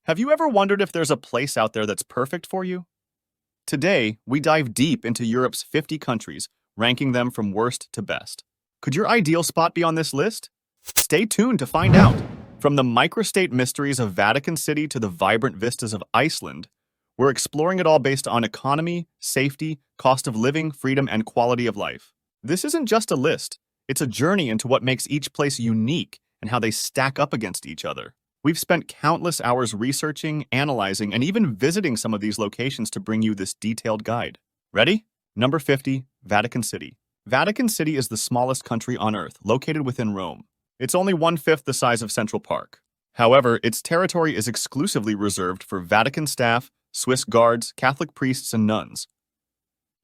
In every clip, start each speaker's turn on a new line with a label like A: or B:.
A: Have you ever wondered if there's a place out there that's perfect for you? Today, we dive deep into Europe's 50 countries, ranking them from worst to best. Could your ideal spot be on this list? Stay tuned to find out. From the microstate mysteries of Vatican City to the vibrant vistas of Iceland, we're exploring it all based on economy, safety, cost of living, freedom, and quality of life. This isn't just a list, it's a journey into what makes each place unique and how they stack up against each other. We've spent countless hours researching, analyzing, and even visiting some of these locations to bring you this detailed guide. Ready? Number 50, Vatican City. Vatican City is the smallest country on Earth, located within Rome. It's only one-fifth the size of Central Park. However, its territory is exclusively reserved for Vatican staff, Swiss guards, Catholic priests, and nuns.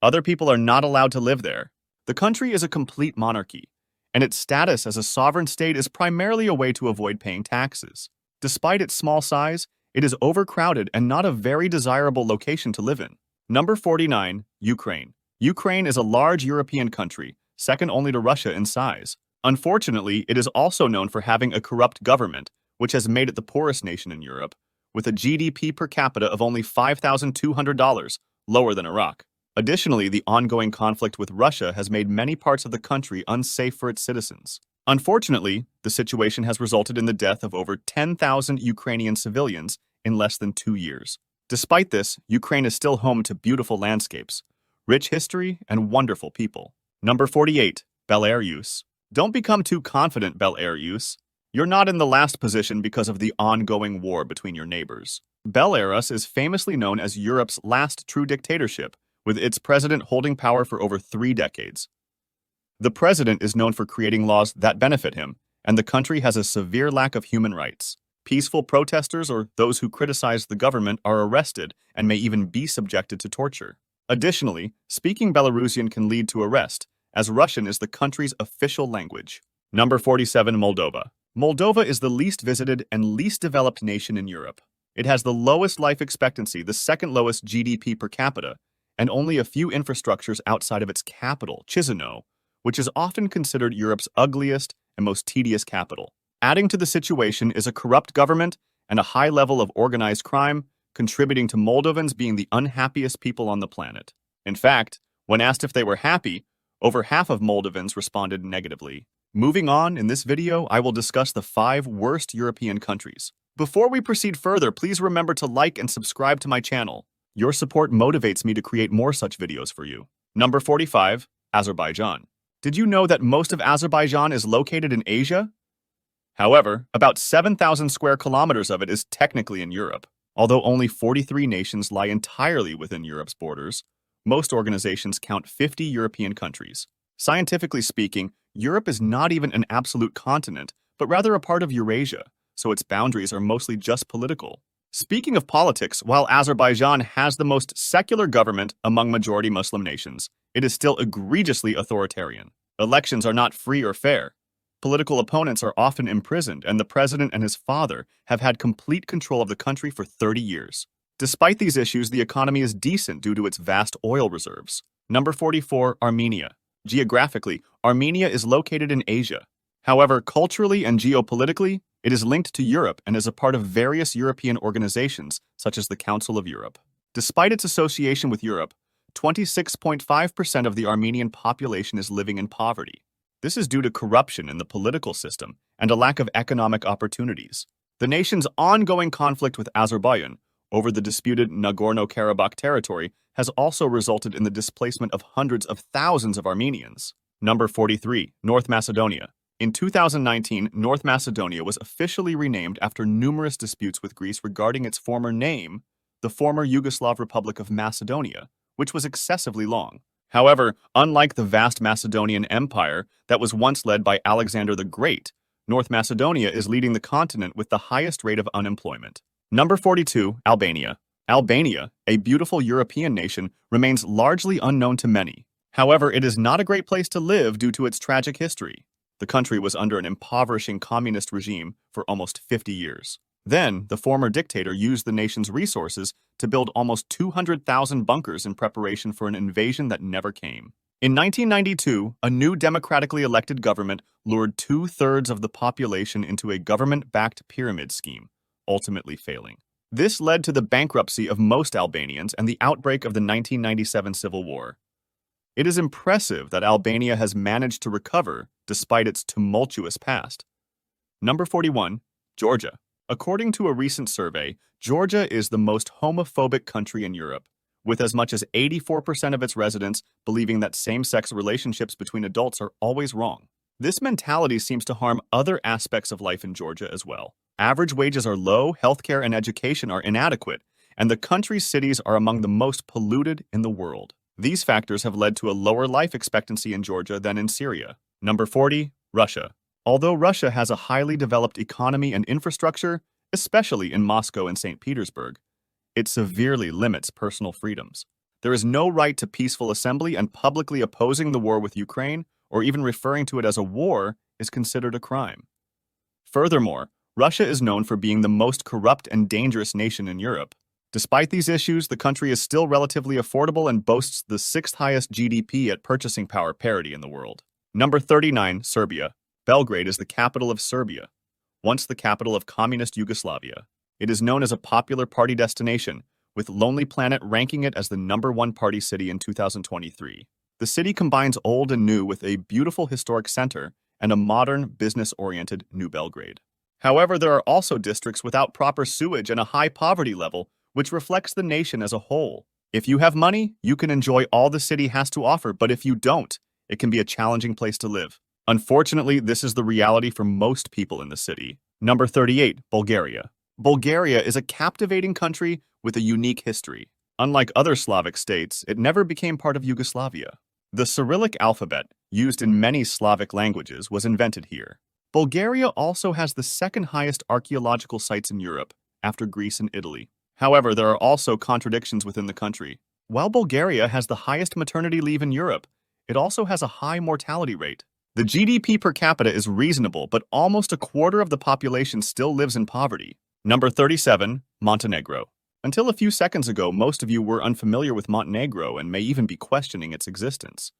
A: Other people are not allowed to live there. The country is a complete monarchy, and its status as a sovereign state is primarily a way to avoid paying taxes. Despite its small size, it is overcrowded and not a very desirable location to live in. Number 49, Ukraine. Ukraine is a large European country, second only to Russia in size. Unfortunately, it is also known for having a corrupt government, which has made it the poorest nation in Europe, with a GDP per capita of only $5,200, lower than Iraq. Additionally, the ongoing conflict with Russia has made many parts of the country unsafe for its citizens. Unfortunately, the situation has resulted in the death of over 10,000 Ukrainian civilians in less than 2 years. Despite this, Ukraine is still home to beautiful landscapes, rich history, and wonderful people. Number 48, Belarus. Don't become too confident, Belarus. You're not in the last position because of the ongoing war between your neighbors. Belarus is famously known as Europe's last true dictatorship, with its president holding power for over 3 decades. The president is known for creating laws that benefit him, and the country has a severe lack of human rights. Peaceful protesters or those who criticize the government are arrested and may even be subjected to torture. Additionally, speaking Belarusian can lead to arrest, as Russian is the country's official language. Number 47, Moldova. Moldova is the least visited and least developed nation in Europe. It has the lowest life expectancy, the second lowest GDP per capita, and only a few infrastructures outside of its capital, Chisinau, which is often considered Europe's ugliest and most tedious capital. Adding to the situation is a corrupt government and a high level of organized crime, contributing to Moldovans being the unhappiest people on the planet. In fact, when asked if they were happy, over half of Moldovans responded negatively. Moving on, in this video, I will discuss the 5 worst European countries. Before we proceed further, please remember to like and subscribe to my channel. Your support motivates me to create more such videos for you. Number 45, Azerbaijan. Did you know that most of Azerbaijan is located in Asia? However, about 7,000 square kilometers of it is technically in Europe. Although only 43 nations lie entirely within Europe's borders, most organizations count 50 European countries. Scientifically speaking, Europe is not even an absolute continent, but rather a part of Eurasia, so its boundaries are mostly just political. Speaking of politics, while Azerbaijan has the most secular government among majority Muslim nations, it is still egregiously authoritarian. Elections are not free or fair. Political opponents are often imprisoned, and the president and his father have had complete control of the country for 30 years. Despite these issues, the economy is decent due to its vast oil reserves. Number 44, Armenia. Geographically, Armenia is located in Asia. However, culturally and geopolitically, it is linked to Europe and is a part of various European organizations, such as the Council of Europe. Despite its association with Europe, 26.5% of the Armenian population is living in poverty. This is due to corruption in the political system and a lack of economic opportunities. The nation's ongoing conflict with Azerbaijan over the disputed Nagorno-Karabakh territory has also resulted in the displacement of hundreds of thousands of Armenians. Number 43, North Macedonia. In 2019, North Macedonia was officially renamed after numerous disputes with Greece regarding its former name, the former Yugoslav Republic of Macedonia, which was excessively long. However, unlike the vast Macedonian Empire that was once led by Alexander the Great, North Macedonia is leading the continent with the highest rate of unemployment. Number 42, Albania. Albania, a beautiful European nation, remains largely unknown to many. However, it is not a great place to live due to its tragic history. The country was under an impoverishing communist regime for almost 50 years. Then, the former dictator used the nation's resources to build almost 200,000 bunkers in preparation for an invasion that never came. In 1992, a new democratically elected government lured 2/3 of the population into a government-backed pyramid scheme, ultimately failing. This led to the bankruptcy of most Albanians and the outbreak of the 1997 civil war. It is impressive that Albania has managed to recover despite its tumultuous past. Number 41, Georgia. According to a recent survey, Georgia is the most homophobic country in Europe, with as much as 84% of its residents believing that same-sex relationships between adults are always wrong. This mentality seems to harm other aspects of life in Georgia as well. Average wages are low, healthcare and education are inadequate, and the country's cities are among the most polluted in the world. These factors have led to a lower life expectancy in Georgia than in Syria. Number 40, Russia. Although Russia has a highly developed economy and infrastructure, especially in Moscow and St. Petersburg, it severely limits personal freedoms. There is no right to peaceful assembly, and publicly opposing the war with Ukraine, or even referring to it as a war, is considered a crime. Furthermore, Russia is known for being the most corrupt and dangerous nation in Europe. Despite these issues, the country is still relatively affordable and boasts the sixth highest GDP at purchasing power parity in the world. Number 39, Serbia. Belgrade is the capital of Serbia, once the capital of communist Yugoslavia. It is known as a popular party destination, with Lonely Planet ranking it as the #1 party city in 2023. The city combines old and new with a beautiful historic center and a modern, business-oriented New Belgrade. However, there are also districts without proper sewage and a high poverty level, which reflects the nation as a whole. If you have money, you can enjoy all the city has to offer, but if you don't, it can be a challenging place to live. Unfortunately, this is the reality for most people in the city. Number 38, Bulgaria. Bulgaria is a captivating country with a unique history. Unlike other Slavic states, it never became part of Yugoslavia. The Cyrillic alphabet, used in many Slavic languages, was invented here. Bulgaria also has the second highest archaeological sites in Europe, after Greece and Italy. However, there are also contradictions within the country. While Bulgaria has the highest maternity leave in Europe, it also has a high mortality rate. The GDP per capita is reasonable, but almost a quarter of the population still lives in poverty. Number 37, Montenegro. Until a few seconds ago, most of you were unfamiliar with Montenegro and may even be questioning its existence.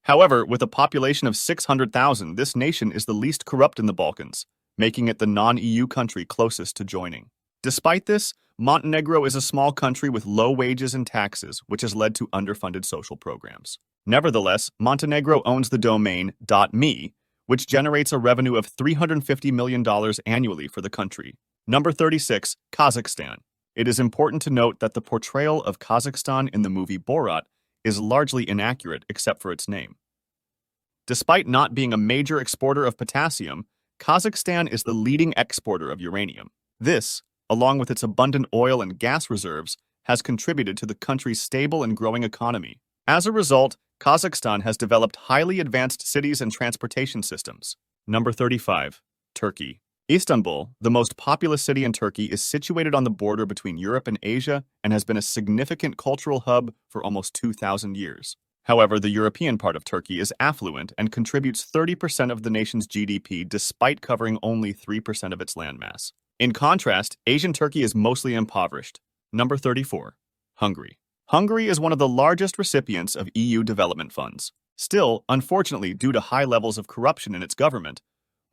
A: However, with a population of 600,000, this nation is the least corrupt in the Balkans, making it the non-EU country closest to joining. Despite this, Montenegro is a small country with low wages and taxes, which has led to underfunded social programs. Nevertheless, Montenegro owns the domain .me, which generates a revenue of $350 million annually for the country. Number 36, Kazakhstan. It is important to note that the portrayal of Kazakhstan in the movie Borat is largely inaccurate except for its name. Despite not being a major exporter of potassium, Kazakhstan is the leading exporter of uranium. This, along with its abundant oil and gas reserves, has contributed to the country's stable and growing economy. As a result, Kazakhstan has developed highly advanced cities and transportation systems. Number 35, Turkey. Istanbul, the most populous city in Turkey, is situated on the border between Europe and Asia and has been a significant cultural hub for almost 2,000 years. However, the European part of Turkey is affluent and contributes 30% of the nation's GDP despite covering only 3% of its landmass. In contrast, Asian Turkey is mostly impoverished. Number 34, Hungary. Hungary is one of the largest recipients of EU development funds. Still, unfortunately, due to high levels of corruption in its government,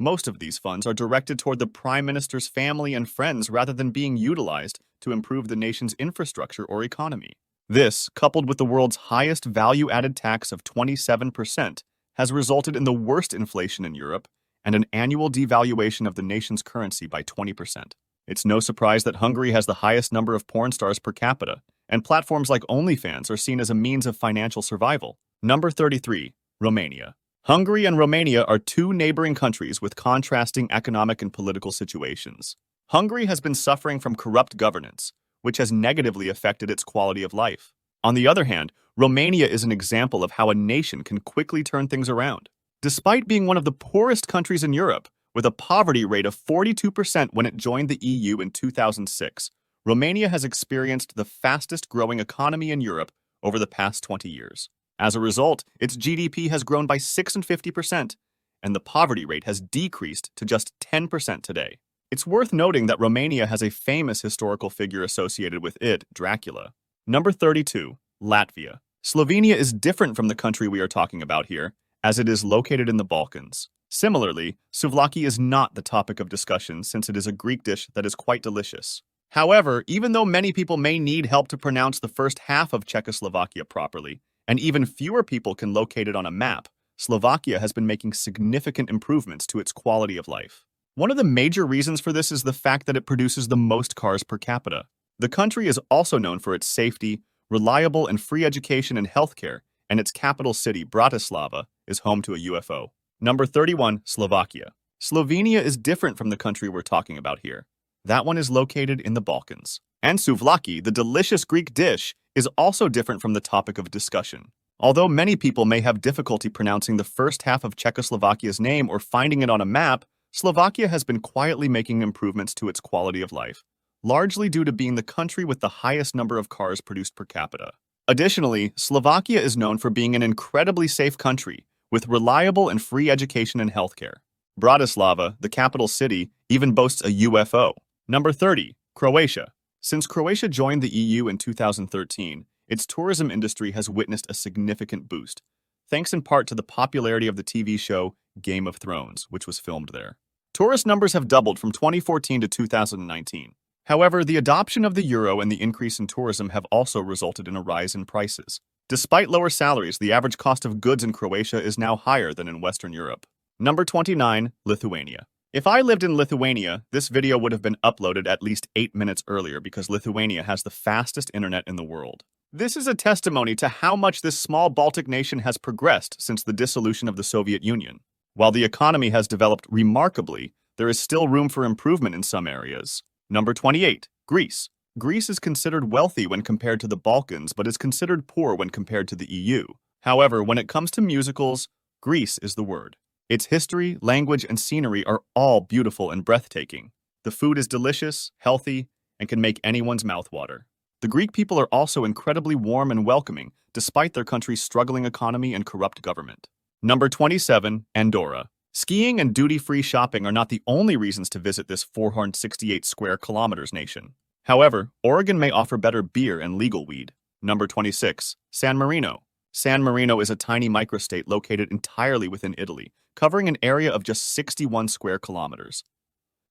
A: most of these funds are directed toward the Prime Minister's family and friends rather than being utilized to improve the nation's infrastructure or economy. This, coupled with the world's highest value-added tax of 27%, has resulted in the worst inflation in Europe and an annual devaluation of the nation's currency by 20%. It's no surprise that Hungary has the highest number of porn stars per capita, and platforms like OnlyFans are seen as a means of financial survival. Number 33, Romania. Hungary and Romania are two neighboring countries with contrasting economic and political situations. Hungary has been suffering from corrupt governance, which has negatively affected its quality of life. On the other hand, Romania is an example of how a nation can quickly turn things around. Despite being one of the poorest countries in Europe, with a poverty rate of 42% when it joined the EU in 2006, Romania has experienced the fastest growing economy in Europe over the past 20 years. As a result, its GDP has grown by 650%, and the poverty rate has decreased to just 10% today. It's worth noting that Romania has a famous historical figure associated with it, Dracula. Number 32, Latvia. Slovenia is different from the country we are talking about here, as it is located in the Balkans. Similarly, souvlaki is not the topic of discussion since it is a Greek dish that is quite delicious. However, even though many people may need help to pronounce the first half of Czechoslovakia properly, and even fewer people can locate it on a map, Slovakia has been making significant improvements to its quality of life. One of the major reasons for this is the fact that it produces the most cars per capita. The country is also known for its safety, reliable and free education and healthcare, and its capital city, Bratislava, is home to a UFO. Number 31, Slovakia. Slovenia is different from the country we're talking about here. That one is located in the Balkans. And souvlaki, the delicious Greek dish, is also different from the topic of discussion. Although many people may have difficulty pronouncing the first half of Czechoslovakia's name or finding it on a map, Slovakia has been quietly making improvements to its quality of life, largely due to being the country with the highest number of cars produced per capita. Additionally, Slovakia is known for being an incredibly safe country, with reliable and free education and healthcare. Bratislava, the capital city, even boasts a UFO. Number 30, Croatia. Since Croatia joined the EU in 2013, its tourism industry has witnessed a significant boost, thanks in part to the popularity of the TV show Game of Thrones, which was filmed there. Tourist numbers have doubled from 2014 to 2019. However, the adoption of the euro and the increase in tourism have also resulted in a rise in prices. Despite lower salaries, the average cost of goods in Croatia is now higher than in Western Europe. Number 29, Lithuania. If I lived in Lithuania, this video would have been uploaded at least 8 minutes earlier because Lithuania has the fastest internet in the world. This is a testimony to how much this small Baltic nation has progressed since the dissolution of the Soviet Union. While the economy has developed remarkably, there is still room for improvement in some areas. Number 28, Greece. Greece is considered wealthy when compared to the Balkans, but is considered poor when compared to the EU. However, when it comes to musicals, Greece is the word. Its history, language, and scenery are all beautiful and breathtaking. The food is delicious, healthy, and can make anyone's mouth water. The Greek people are also incredibly warm and welcoming, despite their country's struggling economy and corrupt government. Number 27, Andorra. Skiing and duty-free shopping are not the only reasons to visit this 468 square kilometers nation. However, Oregon may offer better beer and legal weed. Number 26, San Marino. San Marino is a tiny microstate located entirely within Italy, covering an area of just 61 square kilometers.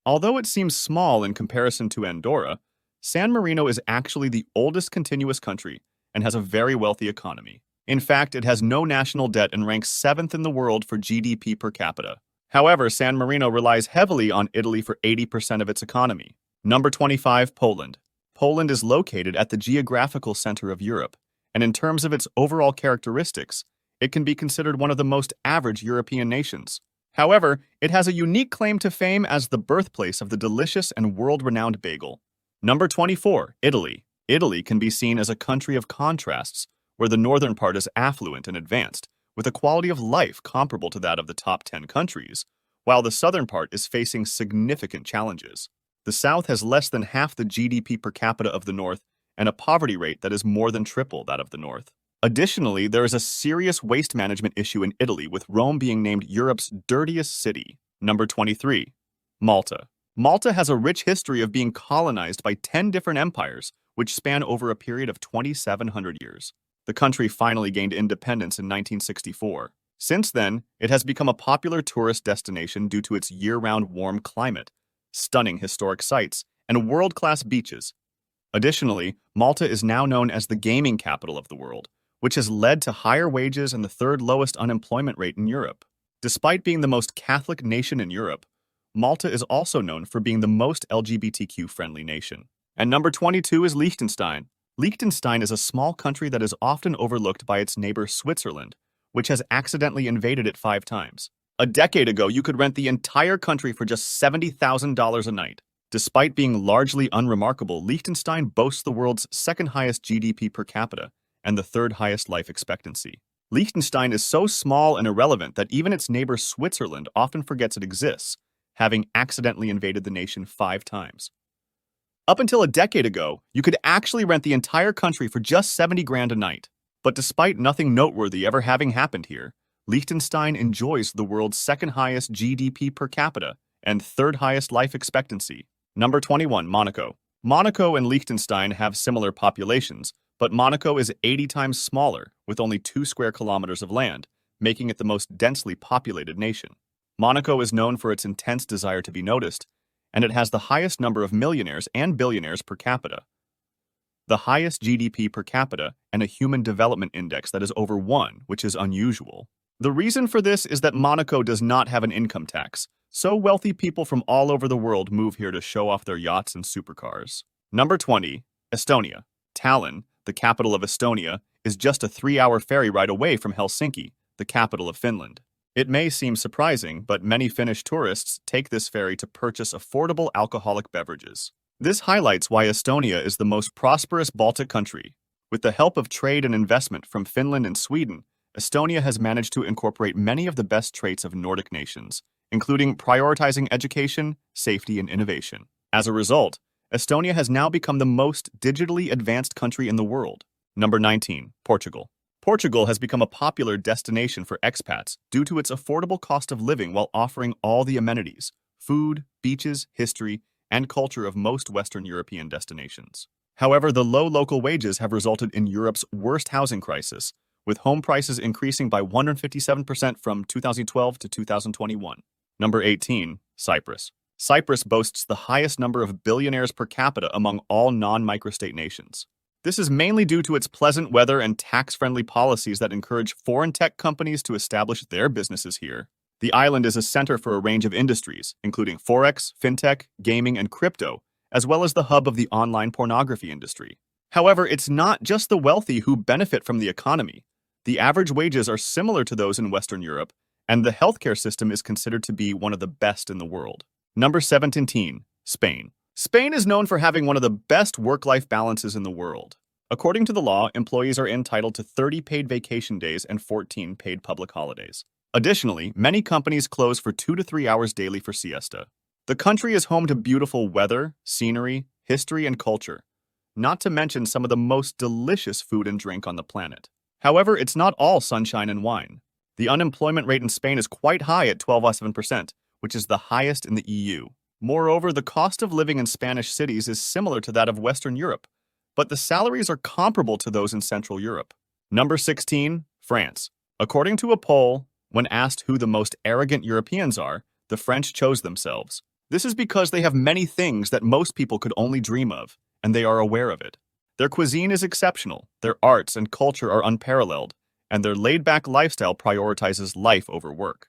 A: Although it seems small in comparison to Andorra, San Marino is actually the oldest continuous country and has a very wealthy economy. In fact, it has no national debt and ranks 7th in the world for GDP per capita. However, San Marino relies heavily on Italy for 80% of its economy. Number 25, Poland. Poland is located at the geographical center of Europe, and in terms of its overall characteristics, it can be considered one of the most average European nations. However, it has a unique claim to fame as the birthplace of the delicious and world-renowned bagel. Number 24, Italy. Italy can be seen as a country of contrasts, where the northern part is affluent and advanced, with a quality of life comparable to that of the top 10 countries, while the southern part is facing significant challenges. The south has less than half the GDP per capita of the north and a poverty rate that is more than triple that of the north. Additionally, there is a serious waste management issue in Italy, with Rome being named Europe's dirtiest city. Number 23, Malta. Malta has a rich history of being colonized by 10 different empires, which span over a period of 2,700 years. The country finally gained independence in 1964. Since then, it has become a popular tourist destination due to its year-round warm climate, stunning historic sites, and world-class beaches. Additionally, Malta is now known as the gaming capital of the world, which has led to higher wages and the third lowest unemployment rate in Europe. Despite being the most Catholic nation in Europe, Malta is also known for being the most LGBTQ-friendly nation. And number 22 is Liechtenstein. Liechtenstein is a small country that is often overlooked by its neighbor Switzerland, which has accidentally invaded it 5 times. A decade ago, you could rent the entire country for just $70,000 a night. Despite being largely unremarkable, Liechtenstein boasts the world's second highest GDP per capita and the third highest life expectancy. Liechtenstein is so small and irrelevant that even its neighbor Switzerland often forgets it exists, having accidentally invaded the nation 5 times. Up until a decade ago, you could actually rent the entire country for just 70 grand a night. But despite nothing noteworthy ever having happened here, Liechtenstein enjoys the world's second highest GDP per capita and third highest life expectancy. Number 21, Monaco. Monaco and Liechtenstein have similar populations, but Monaco is 80 times smaller, with only 2 square kilometers of land, making it the most densely populated nation. Monaco is known for its intense desire to be noticed, and it has the highest number of millionaires and billionaires per capita, the highest GDP per capita, and a Human Development Index that is over 1, which is unusual. The reason for this is that Monaco does not have an income tax, so wealthy people from all over the world move here to show off their yachts and supercars. Number 20. Estonia. Tallinn, the capital of Estonia, is just a 3-hour ferry ride away from Helsinki, the capital of Finland. It may seem surprising, but many Finnish tourists take this ferry to purchase affordable alcoholic beverages. This highlights why Estonia is the most prosperous Baltic country. With the help of trade and investment from Finland and Sweden, Estonia has managed to incorporate many of the best traits of Nordic nations, including prioritizing education, safety, and innovation. As a result, Estonia has now become the most digitally advanced country in the world. Number 19. Portugal. Portugal has become a popular destination for expats due to its affordable cost of living while offering all the amenities, food, beaches, history, and culture of most Western European destinations. However, the low local wages have resulted in Europe's worst housing crisis, with home prices increasing by 157% from 2012 to 2021. Number 18. Cyprus. Cyprus boasts the highest number of billionaires per capita among all non-microstate nations. This is mainly due to its pleasant weather and tax-friendly policies that encourage foreign tech companies to establish their businesses here. The island is a center for a range of industries, including forex, fintech, gaming, and crypto, as well as the hub of the online pornography industry. However, it's not just the wealthy who benefit from the economy. The average wages are similar to those in Western Europe, and the healthcare system is considered to be one of the best in the world. Number 17. Spain. Spain is known for having one of the best work-life balances in the world. According to the law, employees are entitled to 30 paid vacation days and 14 paid public holidays. Additionally, many companies close for 2 to 3 hours daily for siesta. The country is home to beautiful weather, scenery, history, and culture, not to mention some of the most delicious food and drink on the planet. However, it's not all sunshine and wine. The unemployment rate in Spain is quite high at 12.7%, which is the highest in the EU. Moreover, the cost of living in Spanish cities is similar to that of Western Europe, but the salaries are comparable to those in Central Europe. Number 16. France. According to a poll, when asked who the most arrogant Europeans are, the French chose themselves. This is because they have many things that most people could only dream of, and they are aware of it. Their cuisine is exceptional, their arts and culture are unparalleled, and their laid-back lifestyle prioritizes life over work.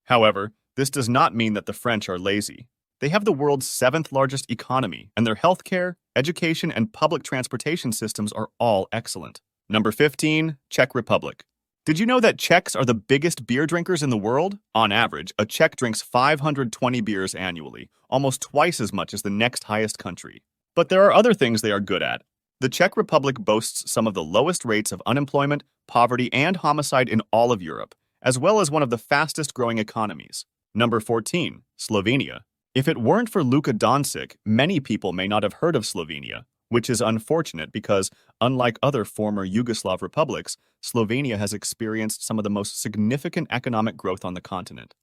A: However, this does not mean that the French are lazy. They have the world's 7th largest economy, and their healthcare, education, and public transportation systems are all excellent. Number 15. Czech Republic. Did you know that Czechs are the biggest beer drinkers in the world? On average, a Czech drinks 520 beers annually, almost twice as much as the next highest country. But there are other things they are good at. The Czech Republic boasts some of the lowest rates of unemployment, poverty, and homicide in all of Europe, as well as one of the fastest-growing economies. Number 14. Slovenia. If it weren't for Luka Doncic, many people may not have heard of Slovenia, which is unfortunate because, unlike other former Yugoslav republics, Slovenia has experienced some of the most significant economic growth on the continent.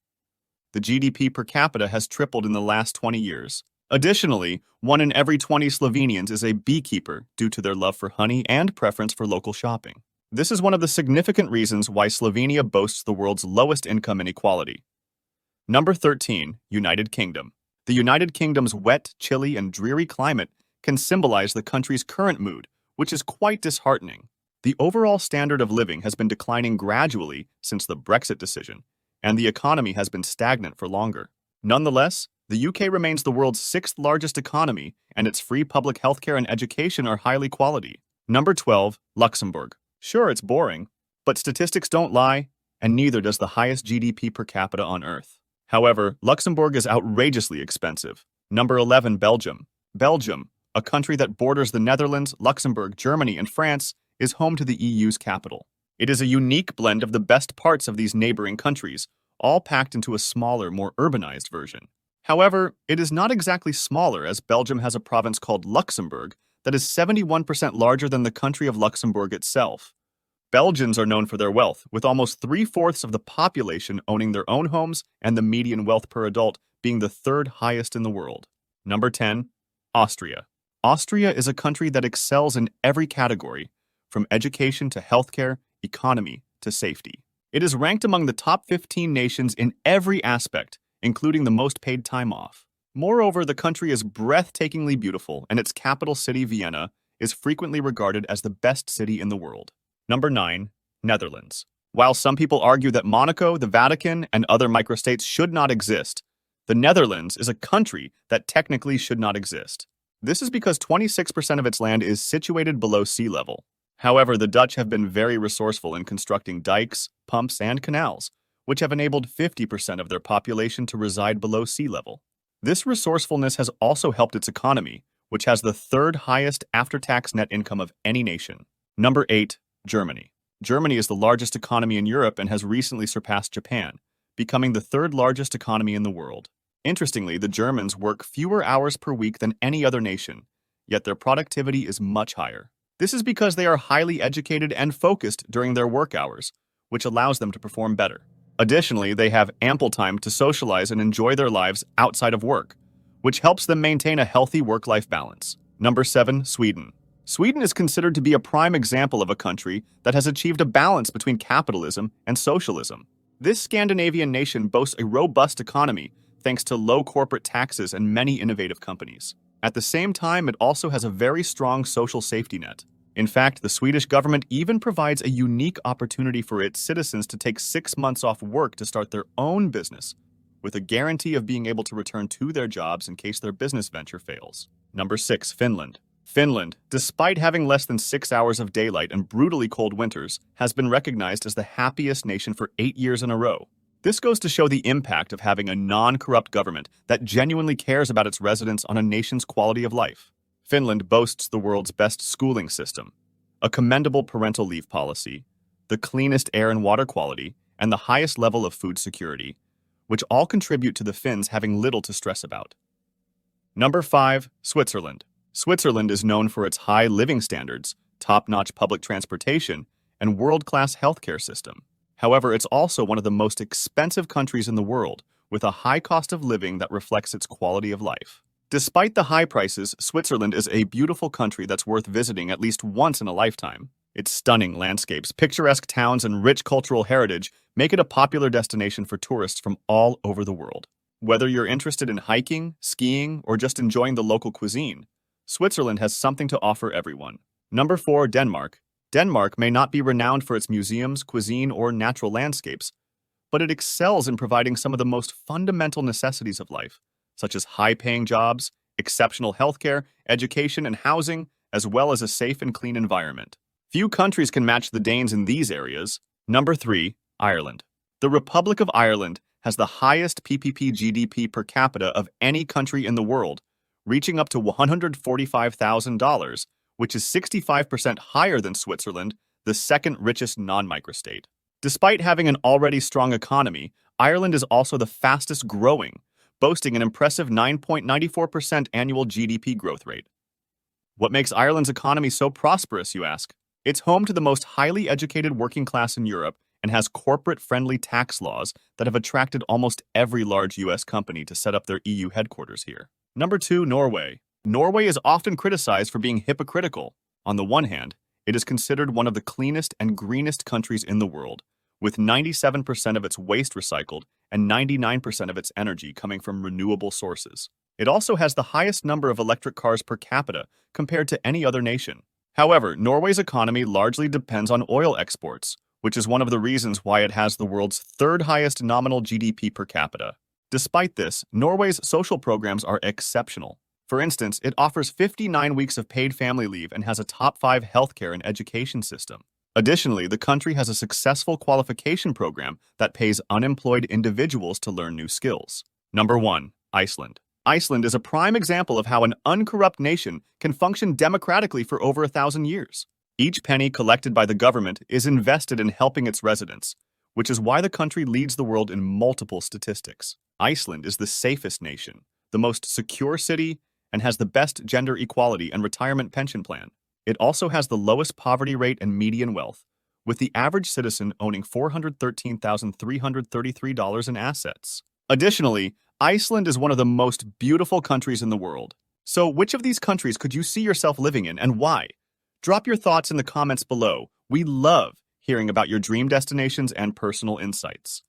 A: The GDP per capita has tripled in the last 20 years. Additionally, 1 in every 20 Slovenians is a beekeeper due to their love for honey and preference for local shopping. This is one of the significant reasons why Slovenia boasts the world's lowest income inequality. Number 13. United Kingdom. The United Kingdom's wet, chilly, and dreary climate can symbolize the country's current mood, which is quite disheartening. The overall standard of living has been declining gradually since the Brexit decision, and the economy has been stagnant for longer. Nonetheless, the UK remains the world's 6th largest economy, and its free public healthcare and education are highly quality. Number 12. Luxembourg. Sure, it's boring, but statistics don't lie, and neither does the highest GDP per capita on Earth. However, Luxembourg is outrageously expensive. Number 11. Belgium. Belgium, a country that borders the Netherlands, Luxembourg, Germany, and France, is home to the EU's capital. It is a unique blend of the best parts of these neighboring countries, all packed into a smaller, more urbanized version. However, it is not exactly smaller, as Belgium has a province called Luxembourg that is 71% larger than the country of Luxembourg itself. Belgians are known for their wealth, with almost 3/4 of the population owning their own homes and the median wealth per adult being the 3rd highest in the world. Number 10. Austria. Austria is a country that excels in every category, from education to healthcare, economy to safety. It is ranked among the top 15 nations in every aspect, including the most paid time off. Moreover, the country is breathtakingly beautiful, and its capital city, Vienna, is frequently regarded as the best city in the world. Number 9. Netherlands. While some people argue that Monaco, the Vatican, and other microstates should not exist, the Netherlands is a country that technically should not exist. This is because 26% of its land is situated below sea level. However, the Dutch have been very resourceful in constructing dikes, pumps, and canals, which have enabled 50% of their population to reside below sea level. This resourcefulness has also helped its economy, which has the third highest after-tax net income of any nation. Number 8. Germany. Germany is the largest economy in Europe and has recently surpassed Japan, becoming the third largest economy in the world. Interestingly, the Germans work fewer hours per week than any other nation, yet their productivity is much higher. This is because they are highly educated and focused during their work hours, which allows them to perform better. Additionally, they have ample time to socialize and enjoy their lives outside of work, which helps them maintain a healthy work-life balance. Number 7. Sweden. Sweden is considered to be a prime example of a country that has achieved a balance between capitalism and socialism. This Scandinavian nation boasts a robust economy thanks to low corporate taxes and many innovative companies. At the same time, it also has a very strong social safety net. In fact, the Swedish government even provides a unique opportunity for its citizens to take 6 months off work to start their own business, with a guarantee of being able to return to their jobs in case their business venture fails. Number 6. Finland. Finland, despite having less than 6 hours of daylight and brutally cold winters, has been recognized as the happiest nation for 8 years in a row. This goes to show the impact of having a non-corrupt government that genuinely cares about its residents on a nation's quality of life. Finland boasts the world's best schooling system, a commendable parental leave policy, the cleanest air and water quality, and the highest level of food security, which all contribute to the Finns having little to stress about. Number 5. Switzerland. Switzerland is known for its high living standards, top-notch public transportation, and world-class healthcare system. However, it's also one of the most expensive countries in the world, with a high cost of living that reflects its quality of life. Despite the high prices, Switzerland is a beautiful country that's worth visiting at least once in a lifetime. Its stunning landscapes, picturesque towns, and rich cultural heritage make it a popular destination for tourists from all over the world. Whether you're interested in hiking, skiing, or just enjoying the local cuisine, Switzerland has something to offer everyone. Number 4. Denmark. Denmark may not be renowned for its museums, cuisine, or natural landscapes, but it excels in providing some of the most fundamental necessities of life, such as high-paying jobs, exceptional healthcare, education, and housing, as well as a safe and clean environment. Few countries can match the Danes in these areas. Number 3. Ireland. The Republic of Ireland has the highest PPP GDP per capita of any country in the world, reaching up to $145,000, which is 65% higher than Switzerland, the second richest non-microstate. Despite having an already strong economy, Ireland is also the fastest growing, boasting an impressive 9.94% annual GDP growth rate. What makes Ireland's economy so prosperous, you ask? It's home to the most highly educated working class in Europe and has corporate-friendly tax laws that have attracted almost every large US company to set up their EU headquarters here. Number 2. Norway. Norway is often criticized for being hypocritical. On the one hand, it is considered one of the cleanest and greenest countries in the world, with 97% of its waste recycled and 99% of its energy coming from renewable sources. It also has the highest number of electric cars per capita compared to any other nation. However, Norway's economy largely depends on oil exports, which is one of the reasons why it has the world's third highest nominal GDP per capita. Despite this, Norway's social programs are exceptional. For instance, it offers 59 weeks of paid family leave and has a top 5 healthcare and education system. Additionally, the country has a successful qualification program that pays unemployed individuals to learn new skills. Number 1. Iceland. Iceland is a prime example of how an uncorrupt nation can function democratically for over 1,000 years. Each penny collected by the government is invested in helping its residents, which is why the country leads the world in multiple statistics. Iceland is the safest nation, the most secure city, and has the best gender equality and retirement pension plan. It also has the lowest poverty rate and median wealth, with the average citizen owning $413,333 in assets. Additionally, Iceland is one of the most beautiful countries in the world. So, which of these countries could you see yourself living in and why? Drop your thoughts in the comments below. We love hearing about your dream destinations and personal insights.